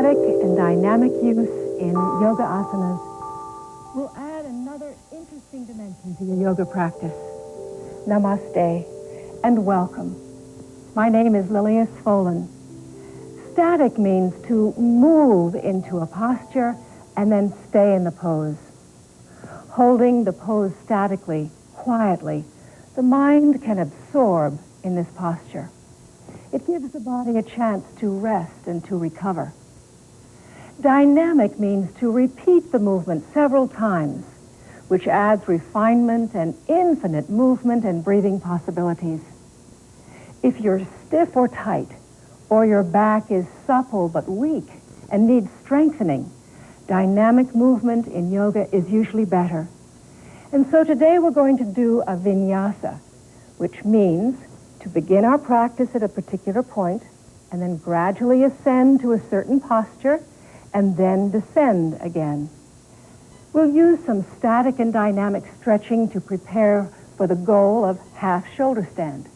static and dynamic use in yoga asanas will add another interesting dimension to your yoga practice. Namaste and welcome. My name is Lilias. Static means to move into a posture and then stay in the pose. Holding the pose statically, quietly, the mind can absorb in this posture. It gives the body a chance to rest and to recover. Dynamic means to repeat the movement several times, which adds refinement and infinite movement and breathing possibilities. If you're stiff or tight, or your back is supple but weak and needs strengthening, dynamic movement in yoga is usually better. And so today we're going to do a vinyasa, which means to begin our practice at a particular point and then gradually ascend to a certain posture and then descend again. We'll use some static and dynamic stretching to prepare for the goal of half shoulder stand.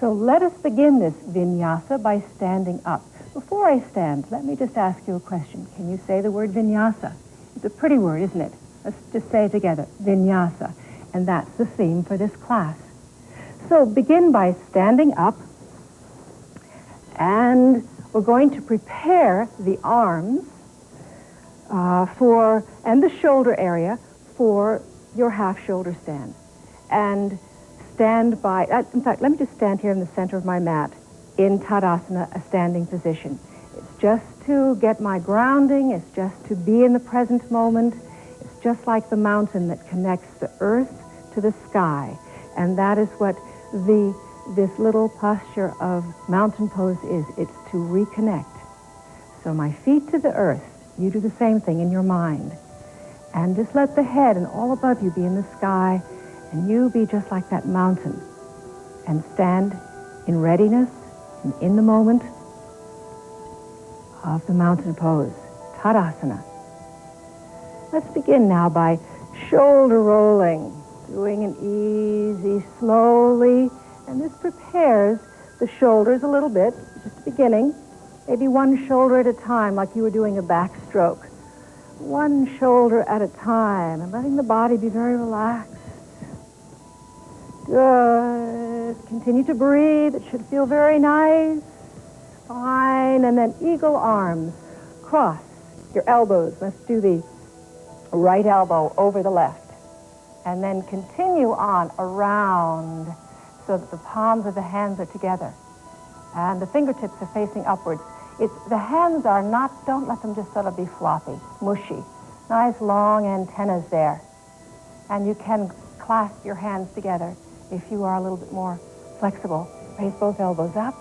So let us begin this vinyasa by standing up. Before I stand, let me just ask you a question. Can you say the word vinyasa? It's a pretty word, isn't it? Let's just say it together, vinyasa. And that's the theme for this class. So begin by standing up, and we're going to prepare the arms and the shoulder area for your half shoulder stand. And stand by, in fact, let me just stand here in the center of my mat in Tadasana, a standing position. It's just to get my grounding, it's just to be in the present moment. It's just like the mountain that connects the earth to the sky. And that is what this little posture of mountain pose is. It's to reconnect. So my feet to the earth. You do the same thing in your mind. And just let the head and all above you be in the sky, and you be just like that mountain. And stand in readiness and in the moment of the mountain pose, Tadasana. Let's begin now by shoulder rolling. Doing an easy, slowly, and this prepares the shoulders a little bit, just the beginning. Maybe one shoulder at a time, like you were doing a backstroke. One shoulder at a time, and letting the body be very relaxed. Good. Continue to breathe. It should feel very nice. Fine. And then eagle arms. Cross your elbows. Let's do the right elbow over the left. And then continue on around so that the palms of the hands are together. And the fingertips are facing upwards. The hands are not, don't let them just sort of be floppy, mushy. Nice long antennas there. And you can clasp your hands together if you are a little bit more flexible. Raise both elbows up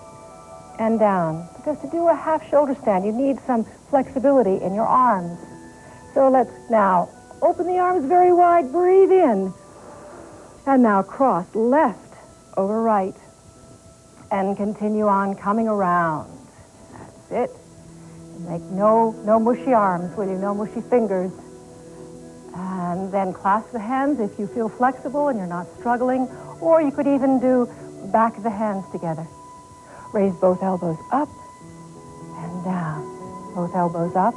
and down. Because to do a half shoulder stand, you need some flexibility in your arms. So let's now open the arms very wide, breathe in. And now cross left over right. And continue on coming around. That's it. Make no mushy arms, will you? No mushy fingers. And then clasp the hands if you feel flexible and you're not struggling. Or you could even do back of the hands together. Raise both elbows up and down. Both elbows up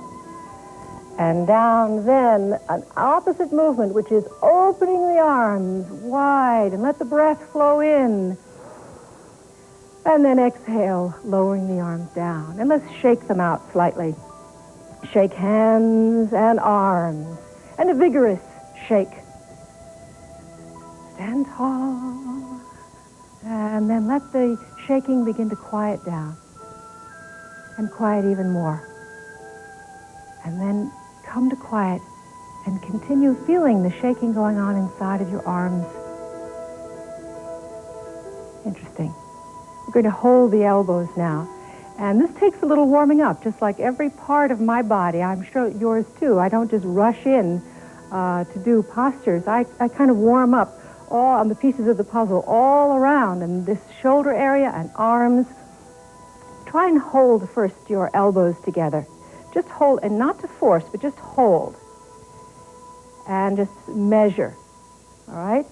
and down. Then an opposite movement, which is opening the arms wide and let the breath flow in. And then exhale, lowering the arms down. And let's shake them out slightly. Shake hands and arms. And a vigorous shake. Stand tall. And then let the shaking begin to quiet down. And quiet even more. And then come to quiet and continue feeling the shaking going on inside of your arms. Interesting. We're going to hold the elbows now. And this takes a little warming up, just like every part of my body. I'm sure yours too. I don't just rush in to do postures. I kind of warm up all on the pieces of the puzzle all around. And this shoulder area and arms. Try and hold first your elbows together. Just hold, and not to force, but just hold. And just measure. All right?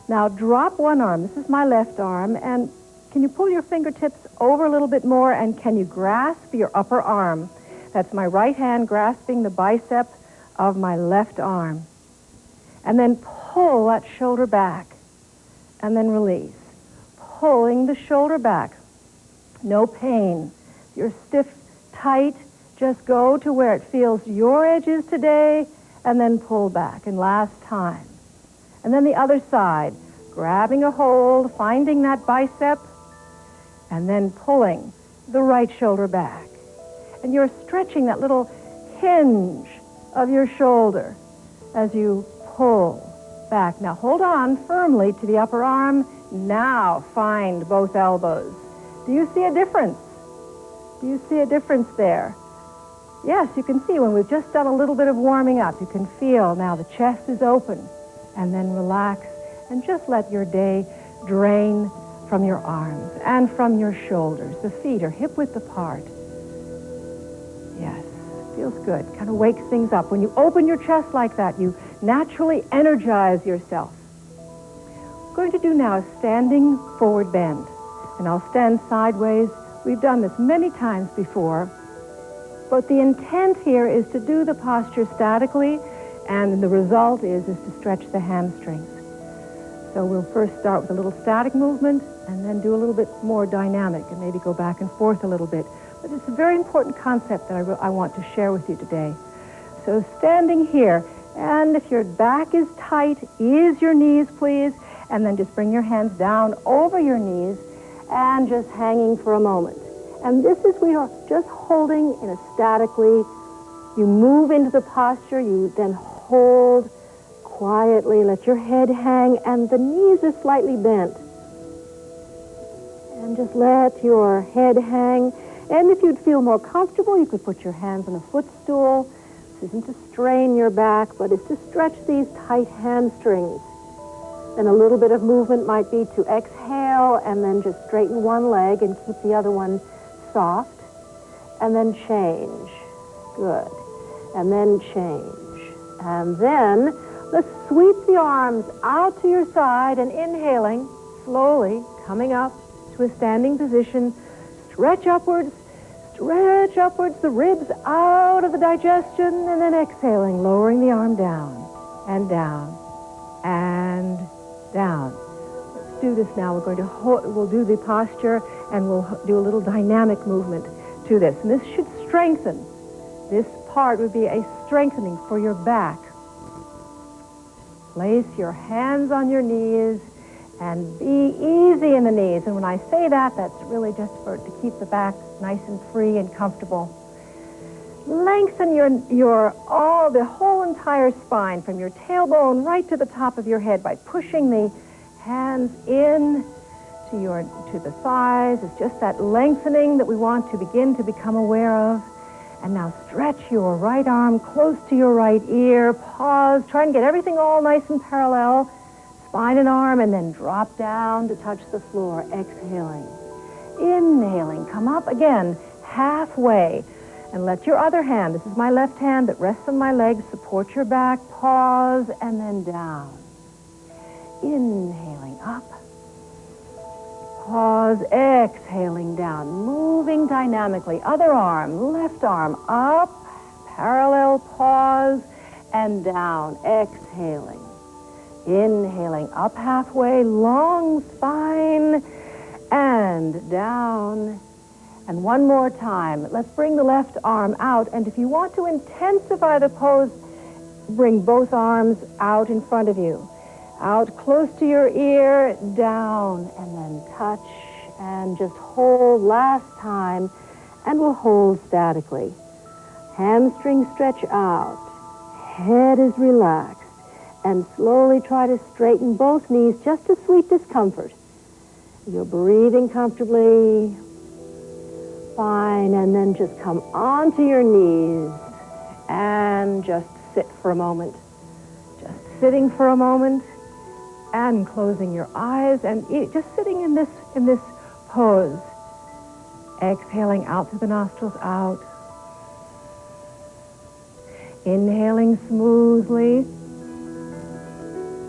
Now drop one arm. This is my left arm. And can you pull your fingertips over a little bit more, and can you grasp your upper arm? That's my right hand grasping the bicep of my left arm. And then pull that shoulder back. And then release. Pulling the shoulder back. No pain. If you're stiff, tight, just go to where it feels your edge is today, and then pull back. And last time. And then the other side. Grabbing a hold, finding that bicep, and then pulling the right shoulder back. And you're stretching that little hinge of your shoulder as you pull back. Now hold on firmly to the upper arm. Now find both elbows. Do you see a difference? Do you see a difference there? Yes, you can see when we've just done a little bit of warming up. You can feel now the chest is open. And then relax and just let your day drain from your arms and from your shoulders. The feet are hip-width apart. Yes, feels good. Kind of wakes things up. When you open your chest like that, you naturally energize yourself. What we're going to do now is standing forward bend. And I'll stand sideways. We've done this many times before. But the intent here is to do the posture statically, and the result is to stretch the hamstrings. So we'll first start with a little static movement and then do a little bit more dynamic and maybe go back and forth a little bit. But it's a very important concept that I want to share with you today. So standing here, and if your back is tight, ease your knees, please, and then just bring your hands down over your knees and just hanging for a moment. And this is, we are just holding in a statically. You move into the posture, you then hold quietly, let your head hang, and the knees are slightly bent. And just let your head hang. And if you'd feel more comfortable, you could put your hands on a footstool. This isn't to strain your back, but it's to stretch these tight hamstrings. And a little bit of movement might be to exhale and then just straighten one leg and keep the other one soft. And then change. Good. And then change. And then let's sweep the arms out to your side and inhaling, slowly coming up to a standing position. Stretch upwards, the ribs out of the digestion, and then exhaling, lowering the arm down, and down, and down. Let's do this now. We're going to we'll do the posture, and we'll do a little dynamic movement to this. And this should strengthen. This part would be a strengthening for your back. Place your hands on your knees and be easy in the knees. And when I say that, that's really just to keep the back nice and free and comfortable. Lengthen the whole entire spine from your tailbone right to the top of your head by pushing the hands in to the thighs. It's just that lengthening that we want to begin to become aware of. And now stretch your right arm close to your right ear. Pause. Try and get everything all nice and parallel. Spine and arm, and then drop down to touch the floor. Exhaling. Inhaling. Come up again, halfway. And let your other hand, this is my left hand that rests on my legs, support your back. Pause, and then down. Inhaling up. Pause, exhaling down, moving dynamically. Other arm, left arm, up, parallel, pause, and down, exhaling. Inhaling, up halfway, long spine, and down. And one more time. Let's bring the left arm out, and if you want to intensify the pose, bring both arms out in front of you. Out close to your ear, down, and then touch, and just hold last time, and we'll hold statically. Hamstrings stretch out, head is relaxed, and slowly try to straighten both knees, just a sweet discomfort. You're breathing comfortably, fine, and then just come onto your knees, and just sit for a moment. Just sitting for a moment. And closing your eyes and just sitting in this pose. Exhaling out through the nostrils, out. Inhaling smoothly.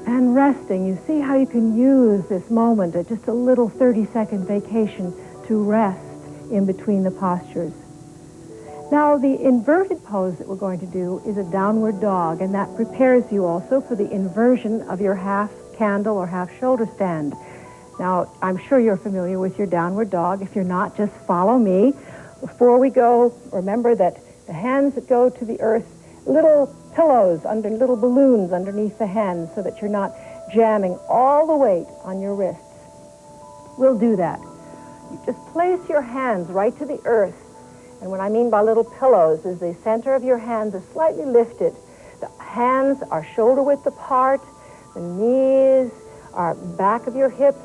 And resting. You see how you can use this moment, just a little 30-second vacation, to rest in between the postures. Now, the inverted pose that we're going to do is a downward dog, and that prepares you also for the inversion of your half candle or half shoulder stand. Now, I'm sure you're familiar with your downward dog. If you're not, just follow me. Before we go, remember that the hands that go to the earth, little pillows, little balloons underneath the hands so that you're not jamming all the weight on your wrists. We'll do that. You just place your hands right to the earth. And what I mean by little pillows is the center of your hands is slightly lifted. The hands are shoulder width apart. The knees are back of your hips.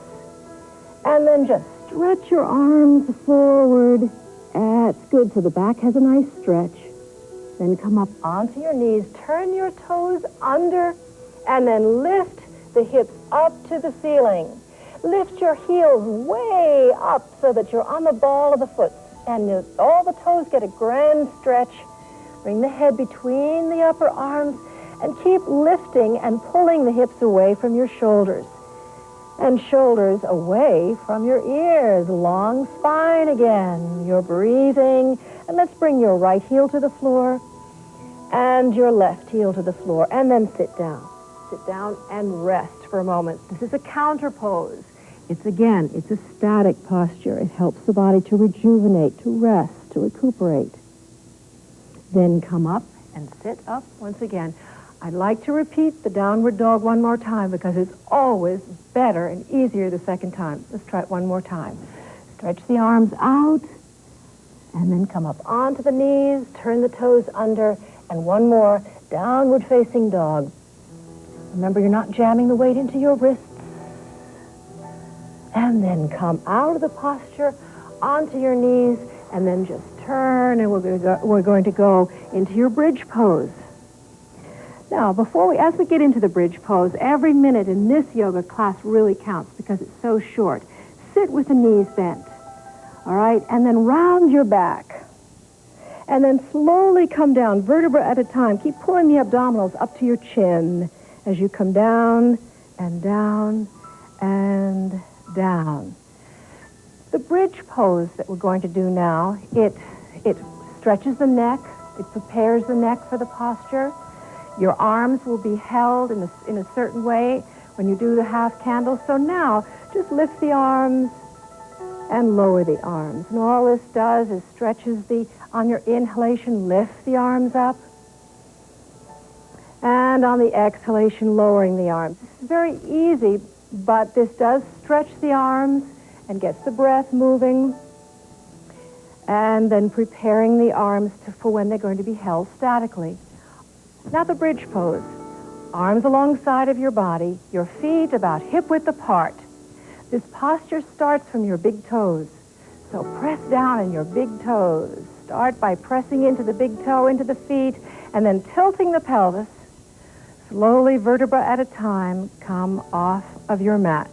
And then just stretch your arms forward. That's good. So the back has a nice stretch. Then come up onto your knees. Turn your toes under. And then lift the hips up to the ceiling. Lift your heels way up so that you're on the ball of the foot. And all the toes get a grand stretch. Bring the head between the upper arms and keep lifting and pulling the hips away from your shoulders. And shoulders away from your ears. Long spine again. You're breathing. And let's bring your right heel to the floor and your left heel to the floor. And then sit down. Sit down and rest for a moment. This is a counter pose. It's a static posture. It helps the body to rejuvenate, to rest, to recuperate. Then come up and sit up once again. I'd like to repeat the downward dog one more time because it's always better and easier the second time. Let's try it one more time. Stretch the arms out and then come up onto the knees, turn the toes under, and one more downward facing dog. Remember, you're not jamming the weight into your wrists. And then come out of the posture onto your knees, and then just turn, and we're going to go into your bridge pose. Now, as we get into the bridge pose, every minute in this yoga class really counts because it's so short. Sit with the knees bent, all right? And then round your back. And then slowly come down, vertebra at a time. Keep pulling the abdominals up to your chin as you come down and down and down. The bridge pose that we're going to do now, it stretches the neck, it prepares the neck for the posture. Your arms will be held in a certain way when you do the half candle. So now, just lift the arms and lower the arms. And all this does is stretches on your inhalation, lift the arms up. And on the exhalation, lowering the arms. This is very easy, but this does stretch the arms and gets the breath moving. And then preparing the arms for when they're going to be held statically. Now the bridge pose. Arms alongside of your body, your feet about hip width apart. This posture starts from your big toes. So press down in your big toes. Start by pressing into the big toe, into the feet, and then tilting the pelvis. Slowly, vertebra at a time, come off of your mat.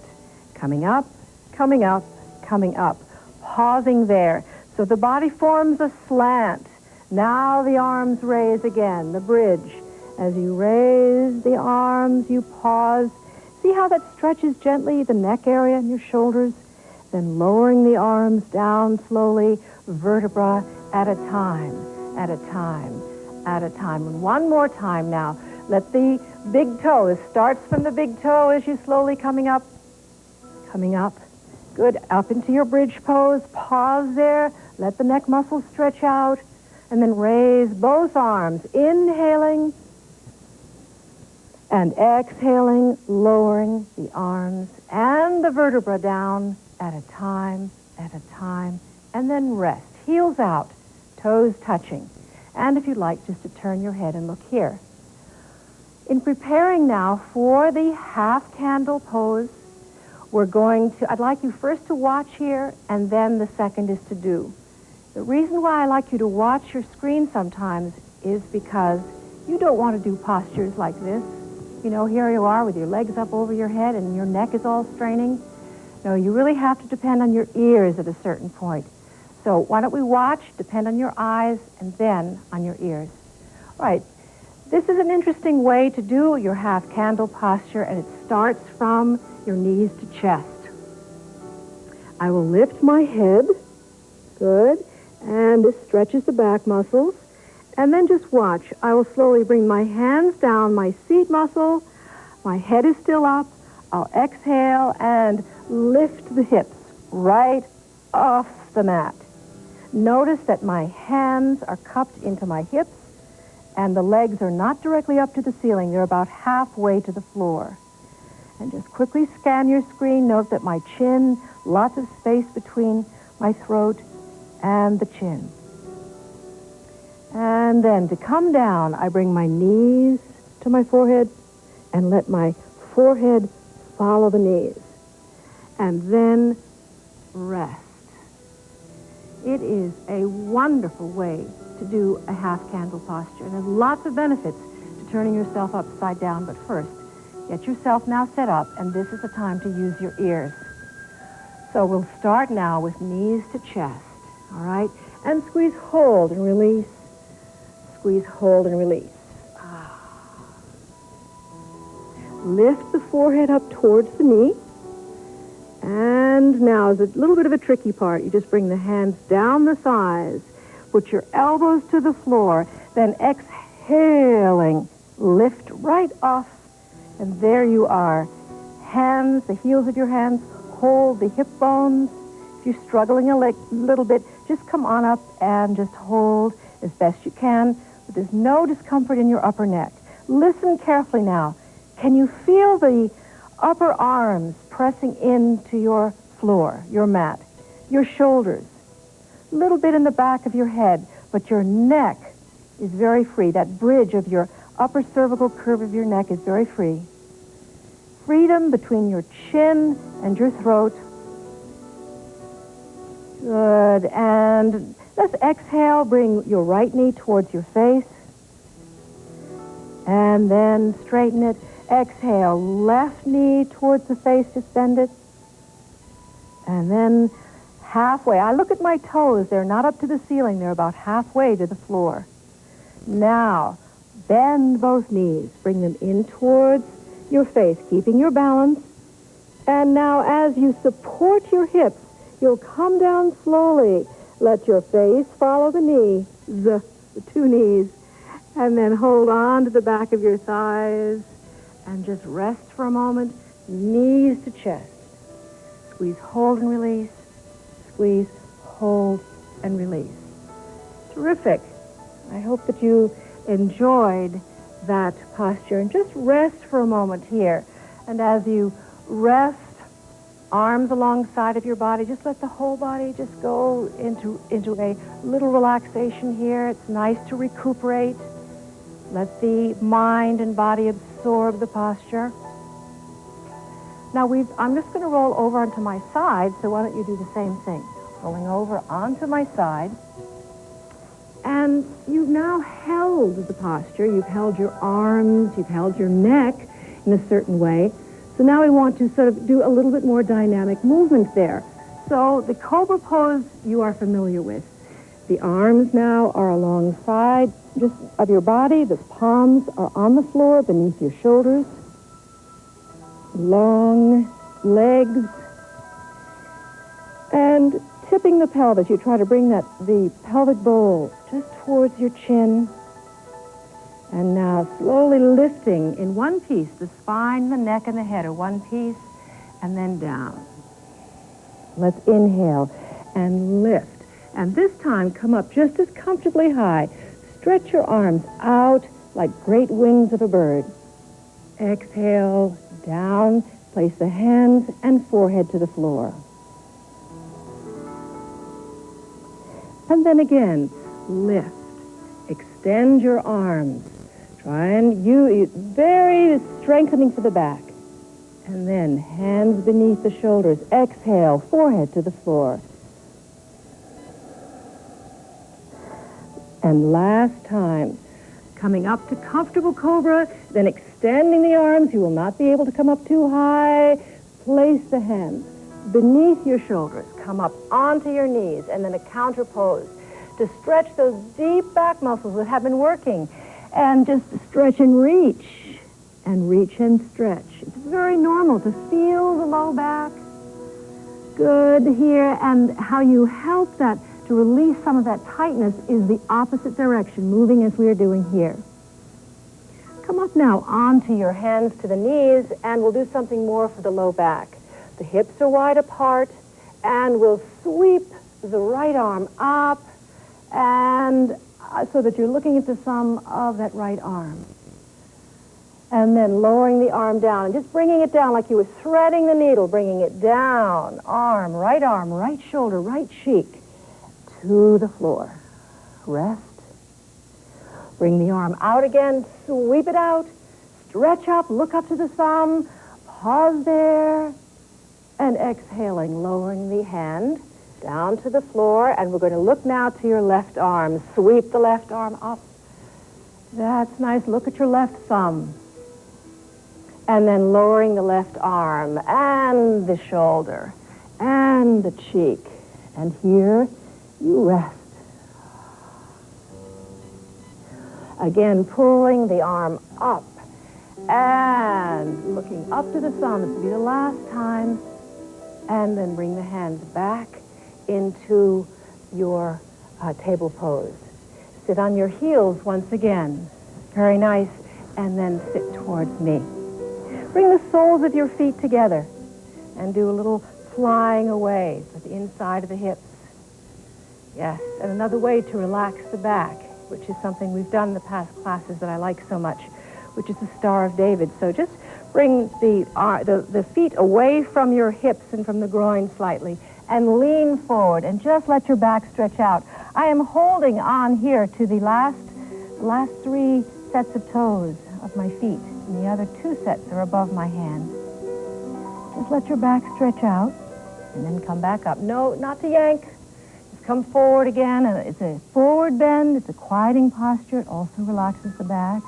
Coming up, coming up, coming up. Pausing there. So the body forms a slant. Now the arms raise again, the bridge. As you raise the arms, you pause. See how that stretches gently the neck area and your shoulders? Then lowering the arms down slowly, vertebra at a time, at a time, at a time. And one more time now. Let the big toe, it starts from the big toe as you slowly coming up. Good, up into your bridge pose. Pause there. Let the neck muscles stretch out. And then raise both arms, inhaling and exhaling, lowering the arms and the vertebra down at a time, and then rest. Heels out, toes touching. And if you'd like, just to turn your head and look here. In preparing now for the half candle pose, I'd like you first to watch here, and then the second is to do. The reason why I like you to watch your screen sometimes is because you don't want to do postures like this. You know, here you are with your legs up over your head and your neck is all straining. No, you really have to depend on your ears at a certain point. So why don't we watch, depend on your eyes, and then on your ears. All right, this is an interesting way to do your half candle posture, and it starts from your knees to chest. I will lift my head. Good. And this stretches the back muscles. And then just watch. I will slowly bring my hands down my seat muscle. My head is still up. I'll exhale and lift the hips right off the mat. Notice that my hands are cupped into my hips and the legs are not directly up to the ceiling. They're about halfway to the floor. And just quickly scan your screen. Note that my chin, lots of space between my throat and the chin. And then to come down, I bring my knees to my forehead and let my forehead follow the knees. And then rest. It is a wonderful way to do a half candle posture. And there's lots of benefits to turning yourself upside down. But first, get yourself now set up, and this is the time to use your ears. So we'll start now with knees to chest, all right? And squeeze, hold, and release. Squeeze, hold, and release. Lift the forehead up towards the knee. And now is a little bit of a tricky part. You just bring the hands down the thighs. Put your elbows to the floor. Then exhaling, lift right off. And there you are. Hands, the heels of your hands, hold the hip bones. If you're struggling a little bit, just come on up and just hold as best you can. But there's no discomfort in your upper neck. Listen carefully now. Can you feel the upper arms pressing into your floor, your mat, your shoulders? A little bit in the back of your head, but your neck is very free. That bridge of your upper cervical curve of your neck is very free. Freedom between your chin and your throat. Good. And let's exhale. Bring your right knee towards your face. And then straighten it. Exhale. Left knee towards the face. Just bend it. And then halfway. I look at my toes. They're not up to the ceiling. They're about halfway to the floor. Now, bend both knees. Bring them in towards your face, keeping your balance. And now as you support your hips, you'll come down slowly. Let your face follow the knee, the two knees, and then hold on to the back of your thighs and just rest for a moment, knees to chest. Squeeze, hold, and release. Squeeze, hold, and release. Terrific. I hope that you enjoyed that posture, and just rest for a moment here. And as you rest, arms alongside of your body, just let the whole body just go into a little relaxation here. It's nice to recuperate. Let the mind and body absorb the posture. Now I'm just going to roll over onto my side, so why don't you do the same thing? Rolling over onto my side. And you've now held the posture. You've held your arms. You've held your neck in a certain way. So now we want to sort of do a little bit more dynamic movement there. So the Cobra pose you are familiar with. The arms now are alongside just of your body. The palms are on the floor beneath your shoulders. Long legs. And tipping the pelvis, you try to bring the pelvic bowl just towards your chin. And now slowly lifting in one piece. The spine, the neck, and the head are one piece. And then down. Let's inhale and lift. And this time, come up just as comfortably high. Stretch your arms out like great wings of a bird. Exhale, down. Place the hands and forehead to the floor. And then again, lift. Extend your arms. Try and very strengthening for the back. And then hands beneath the shoulders. Exhale, forehead to the floor. And last time, coming up to comfortable Cobra, then extending the arms. You will not be able to come up too high. Place the hands beneath your shoulders. Come up onto your knees, and then a counter pose to stretch those deep back muscles that have been working. And just stretch and reach and stretch. It's very normal to feel the low back. Good here, and how you help that to release some of that tightness is the opposite direction, moving as we are doing here. Come up now onto your hands to the knees, and we'll do something more for the low back. The hips are wide apart, and we'll sweep the right arm up, and so that you're looking at the thumb of that right arm. And then lowering the arm down, and just bringing it down like you were threading the needle, bringing it down, arm, right shoulder, right cheek, to the floor. Rest. Bring the arm out again, sweep it out, stretch up, look up to the thumb, pause there, and exhaling, lowering the hand down to the floor, and we're going to look now to your left arm. Sweep the left arm up. That's nice. Look at your left thumb. And then lowering the left arm, and the shoulder, and the cheek. And here, you rest. Again, pulling the arm up, and looking up to the thumb. This will be the last time. And then bring the hands back into your table pose. Sit on your heels once again. Very nice. And then sit towards me. Bring the soles of your feet together and do a little flying away with the inside of the hips. Yes, and another way to relax the back, which is something we've done in the past classes that I like so much, which is the Star of David. So just bring the feet away from your hips and from the groin slightly and lean forward and just let your back stretch out. I am holding on here to the last 3 sets of toes of my feet. And the other 2 sets are above my hands. Just let your back stretch out and then come back up. No, not to yank. Just come forward again. And it's a forward bend. It's a quieting posture. It also relaxes the back.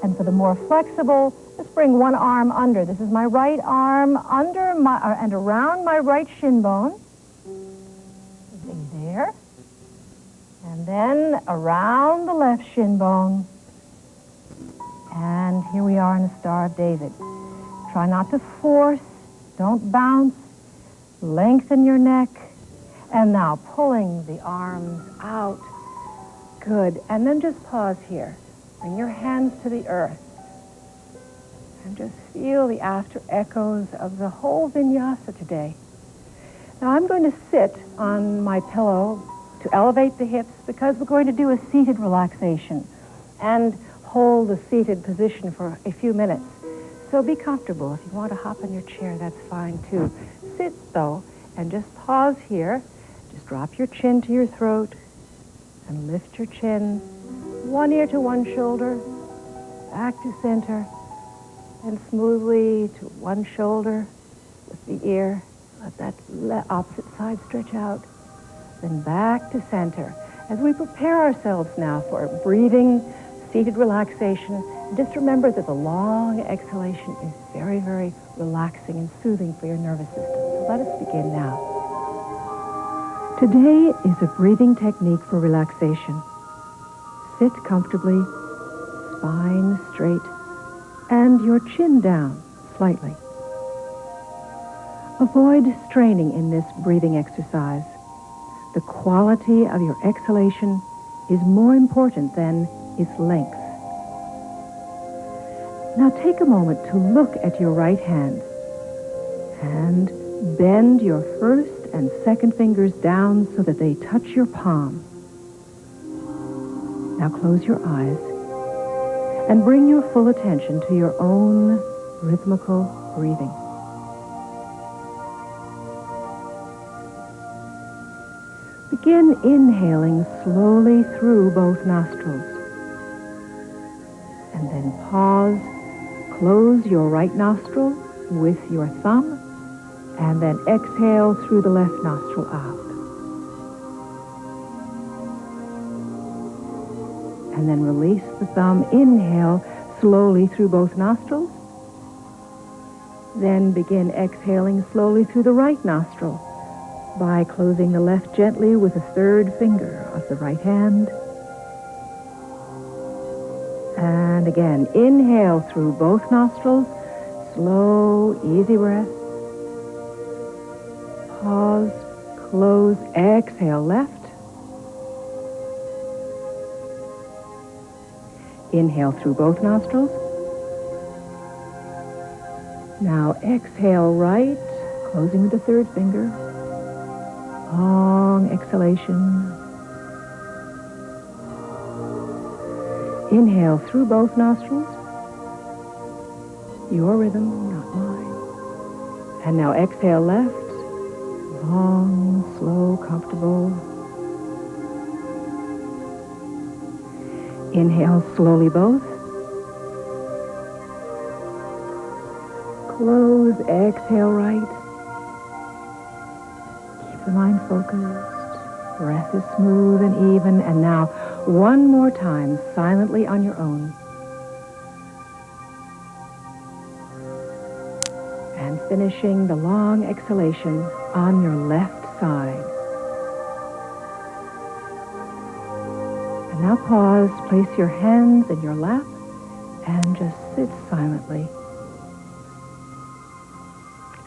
And for the more flexible, just bring one arm under. This is my right arm under and around my right shin bone. Stay there. And then around the left shin bone. And here we are in the Star of David. Try not to force. Don't bounce. Lengthen your neck. And now pulling the arms out. Good. And then just pause here. Bring your hands to the earth. And just feel the after echoes of the whole vinyasa today. Now I'm going to sit on my pillow to elevate the hips because we're going to do a seated relaxation. And hold the seated position for a few minutes. So be comfortable. If you want to hop on your chair, that's fine too. Sit, though, and just pause here. Just drop your chin to your throat and lift your chin. One ear to one shoulder, back to center, and smoothly to one shoulder with the ear. Let that opposite side stretch out. Then back to center. As we prepare ourselves now for breathing, seated relaxation, just remember that the long exhalation is very, very relaxing and soothing for your nervous system. So let us begin now. Today is a breathing technique for relaxation. Sit comfortably, spine straight, and your chin down slightly. Avoid straining in this breathing exercise. The quality of your exhalation is more important than its length. Now take a moment to look at your right hand and bend your first and second fingers down so that they touch your palm. Now close your eyes and bring your full attention to your own rhythmical breathing. Begin inhaling slowly through both nostrils. And then pause, close your right nostril with your thumb, and then exhale through the left nostril out. And then release the thumb, inhale slowly through both nostrils. Then begin exhaling slowly through the right nostril by closing the left gently with the third finger of the right hand. And again, inhale through both nostrils, slow, easy breath. Pause, Close, exhale left. Inhale through both nostrils. Now exhale right, closing with the third finger. Long exhalation. Inhale through both nostrils. Your rhythm, not mine. And now exhale left. Long, slow, comfortable. Inhale slowly both. Close, exhale right. Keep the mind focused. Breath is smooth and even. And now, one more time, silently on your own. And finishing the long exhalation on your left side. And now pause, place your hands in your lap, and just sit silently.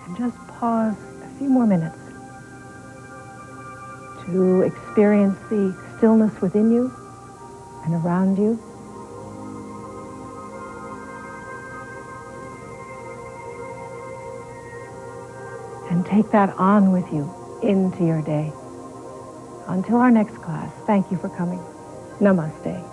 And just pause a few more minutes to experience the stillness within you and around you. And take that on with you into your day. Until our next class, thank you for coming. Namaste.